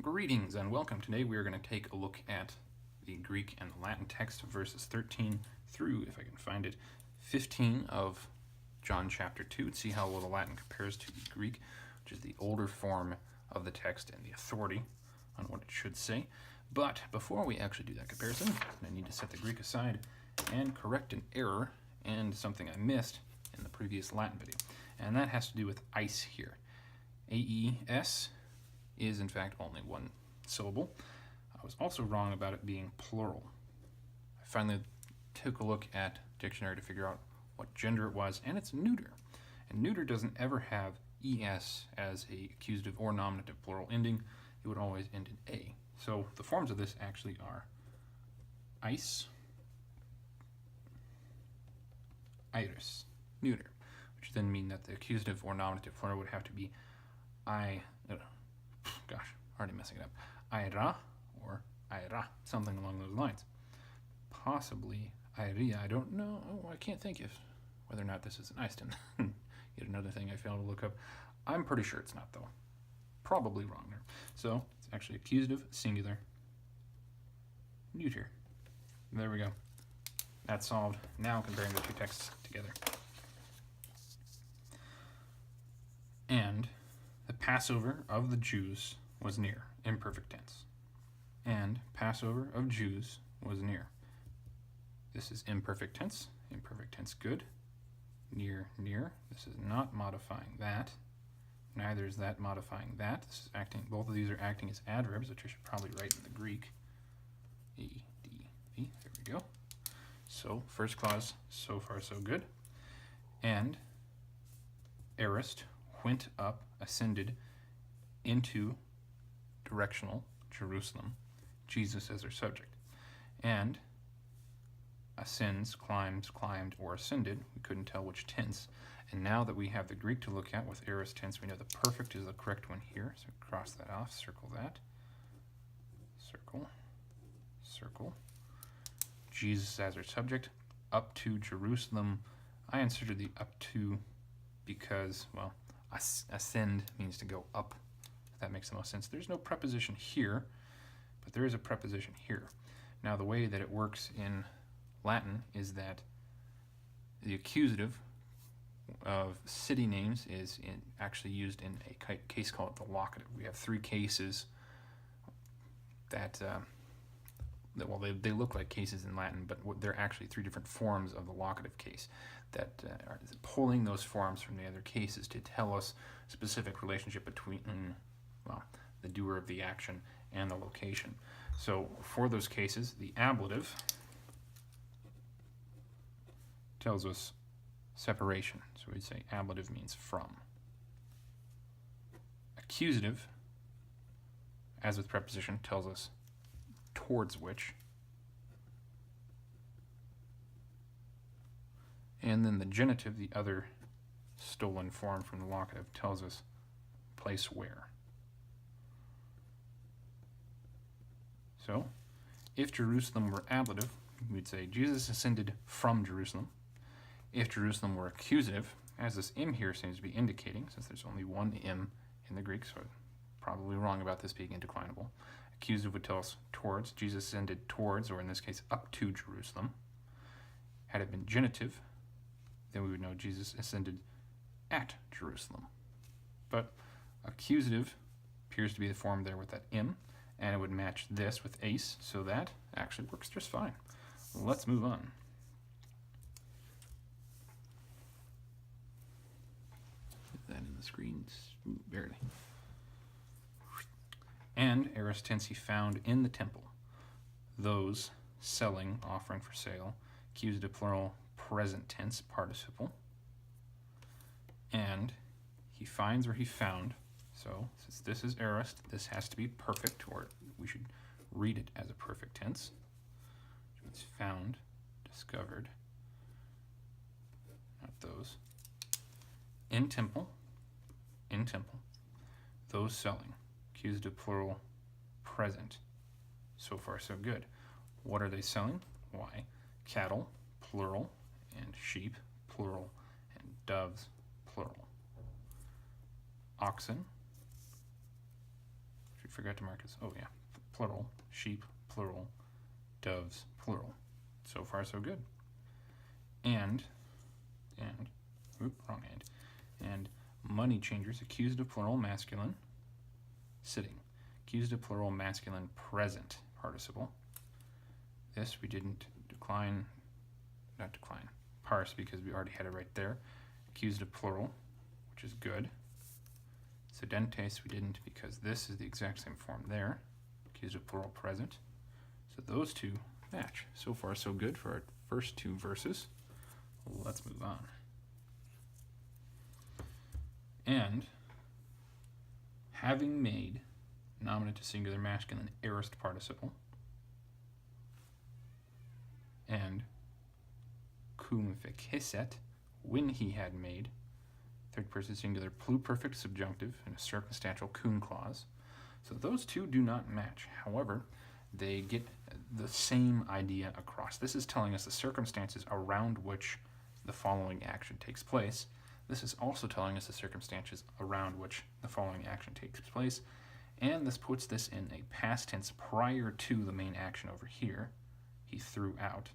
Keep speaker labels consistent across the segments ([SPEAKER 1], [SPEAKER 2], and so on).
[SPEAKER 1] Greetings and welcome. Today we are going to take a look at the Greek and the Latin text of verses 13 through, if I can find it, 15 of John chapter 2 and see how well the Latin compares to the Greek, which is the older form of the text and the authority on what it should say. But before we actually do that comparison, I need to set the Greek aside and correct an error and something I missed in the previous Latin video. And that has to do with ice here. AES is in fact only one syllable. I was also wrong about it being plural. I finally took a look at dictionary to figure out what gender it was, and it's neuter. And neuter doesn't ever have es as a accusative or nominative plural ending. It would always end in a. So the forms of this actually are ice, iris, neuter, which then mean that the accusative or nominative plural would have to be already messing it up, aira or aira, something along those lines. Possibly airia, I don't know. I can't think of whether or not this is an Eiston. Yet another thing I failed to look up. I'm pretty sure it's not, though. Probably wrong there. So it's actually accusative, singular, neuter. There we go. That's solved. Now comparing the two texts together. And the Passover of the Jews was near, imperfect tense. And Passover of Jews was near. This is imperfect tense good. Near, near. This is not modifying that. Neither is that modifying that. This is acting. Both of these are acting as adverbs, which I should probably write in the Greek. E, D, V. There we go. So, first clause, so far so good. And aorist, went up, ascended into directional Jerusalem, Jesus as their subject. And ascends, climbs, climbed, or ascended. We couldn't tell which tense. And now that we have the Greek to look at with aorist tense, we know the perfect is the correct one here. So cross that off, circle that. Circle, circle. Jesus as our subject, up to Jerusalem. I inserted the up to because, well, ascend means to go up. That makes the most sense. There's no preposition here, but there is a preposition here. Now, the way that it works in Latin is that the accusative of city names is actually used in a case called the locative. We have three cases that well, they look like cases in Latin, but they're actually three different forms of the locative case that are pulling those forms from the other cases to tell us a specific relationship between, well, the doer of the action and the location. So for those cases, the ablative tells us separation. So we'd say ablative means from. Accusative, as with preposition, tells us towards which. And then the genitive, the other stolen form from the locative, tells us place where. So, if Jerusalem were ablative, we'd say Jesus ascended from Jerusalem. If Jerusalem were accusative, as this im here seems to be indicating, since there's only one im in the Greek, so I'm probably wrong about this being indeclinable. Accusative would tell us towards. Jesus ascended towards, or in this case, up to Jerusalem. Had it been genitive, then we would know Jesus ascended at Jerusalem. But accusative appears to be the form there with that im, and it would match this with ace, so that actually works just fine. Let's move on. Get that in the screen, barely. And aorist tense he found in the temple. Those selling, offering for sale, accusative plural, present tense participle. And he finds where he found. So since this is aorist, this has to be perfect, or we should read it as a perfect tense. It's found, discovered, not those. In temple, those selling. Accusative plural, present. So far, so good. What are they selling? Why? Cattle, plural, and sheep, plural, and doves, plural. Oxen, forgot to mark this. Oh yeah, plural, sheep, plural, doves, plural. So far so good. And money changers, accusative plural masculine, sitting. Accusative plural masculine present participle. This we didn't parse because we already had it right there. Accusative plural, which is good. Sedentes we didn't because this is the exact same form there. Accusative plural present. So those two match. So far so good for our first two verses. Let's move on. And having made nominative to singular masculine aorist participle and cum fecesset, when he had made, third person singular pluperfect subjunctive and a circumstantial cum clause. So those two do not match. However, they get the same idea across. This is telling us the circumstances around which the following action takes place. This is also telling us the circumstances around which the following action takes place. And this puts this in a past tense prior to the main action over here. He threw out.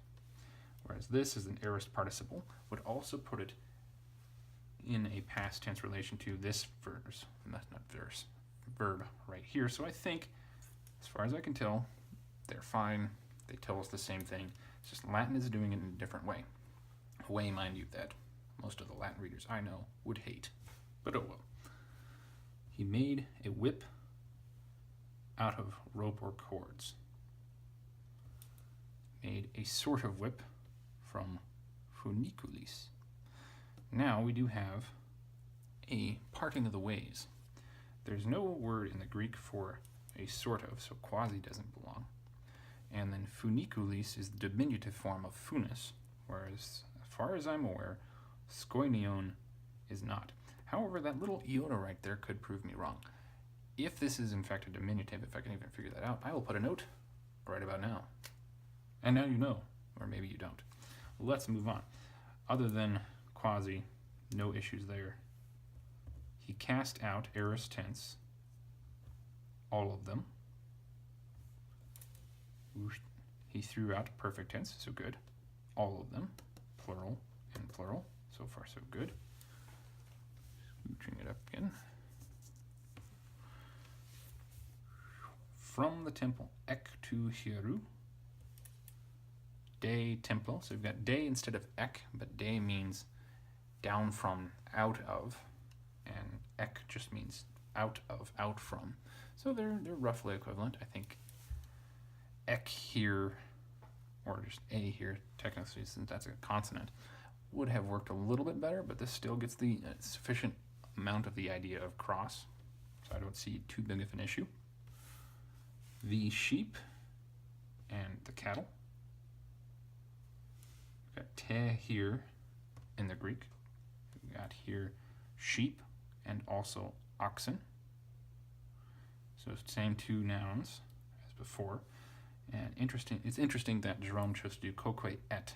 [SPEAKER 1] Whereas this is an aorist participle, would also put it in a past tense relation to this verb right here. So I think, as far as I can tell, they're fine. They tell us the same thing. It's just Latin is doing it in a different way. A way, mind you, that most of the Latin readers I know would hate. But oh well. He made a whip out of rope or cords. Made a sort of whip from funiculis. Now we do have a parting of the ways. There's no word in the Greek for a sort of, so quasi doesn't belong. And then funiculis is the diminutive form of funis, whereas, as far as I'm aware, skoinion is not. However, that little iota right there could prove me wrong. If this is in fact a diminutive, if I can even figure that out, I will put a note right about now. And now you know, or maybe you don't. Let's move on. Other than quasi, no issues there. He cast out aorist tense, all of them. He threw out perfect tense, so good. All of them, plural and plural. So far, so good. Scooching it up again. From the temple, ek to hieru. De templo. So we've got de instead of ek, but de means down from, out of, and ek just means out of, out from. So they're roughly equivalent. I think ek here, or just a here, technically, since that's a consonant, would have worked a little bit better, but this still gets the sufficient amount of the idea of cross, so I don't see too big of an issue. The sheep and the cattle. We've got te here in the Greek. We've got here sheep and also oxen. So same two nouns as before. And it's interesting that Jerome chose to do coque et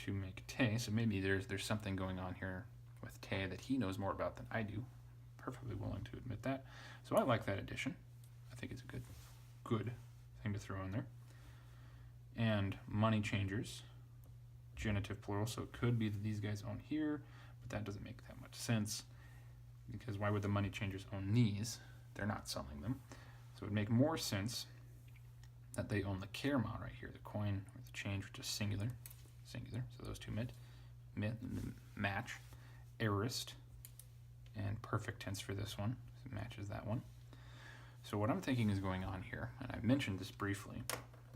[SPEAKER 1] to make te, so maybe there's something going on here with te that he knows more about than I do. Perfectly willing to admit that. So I like that addition. I think it's a good thing to throw in there. And money changers, genitive plural, so it could be that these guys own here, but that doesn't make that much sense, because why would the money changers own these? They're not selling them. So it would make more sense that they own the kerma right here, the coin or the change, which is singular. So those two match. Aorist and perfect tense for this one, so it matches that one. So what I'm thinking is going on here, and I mentioned this briefly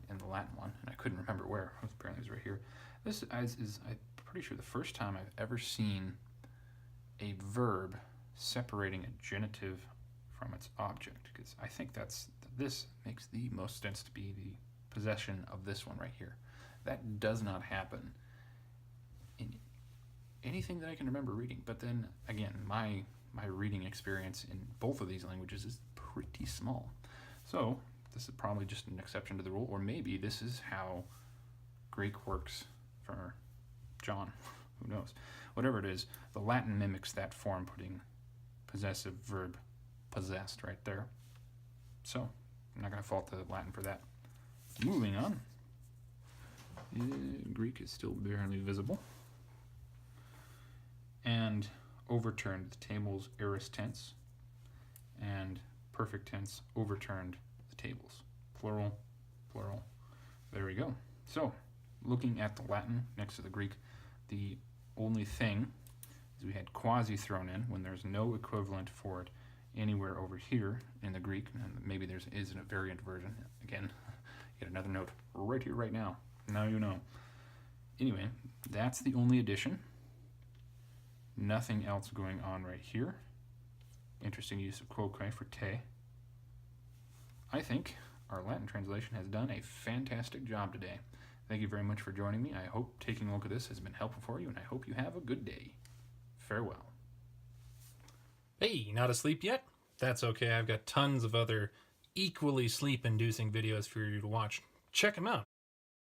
[SPEAKER 1] in the Latin one, and I couldn't remember where. Apparently it was right here. This is I'm pretty sure the first time I've ever seen a verb separating a genitive from its object, because I think this makes the most sense to be the possession of this one right here. That does not happen in anything that I can remember reading. But then again, my reading experience in both of these languages is pretty small. So this is probably just an exception to the rule, or maybe this is how Greek works for John. Who knows? Whatever it is, the Latin mimics that form, putting possessive verb possessed right there. So, I'm not going to fault the Latin for that. Moving on. Greek is still barely visible. And overturned the tables aorist tense, and perfect tense overturned the tables. Plural, plural. There we go. So, looking at the Latin next to the Greek, the only thing is we had quasi thrown in when there's no equivalent for it anywhere over here in the Greek, and maybe there is a variant version. Again, get another note right here, right now. Now you know. Anyway, that's the only addition. Nothing else going on right here. Interesting use of quoque for te. I think our Latin translation has done a fantastic job today. Thank you very much for joining me. I hope taking a look at this has been helpful for you, and I hope you have a good day. Farewell.
[SPEAKER 2] Hey, not asleep yet? That's okay. I've got tons of other equally sleep-inducing videos for you to watch. Check them out.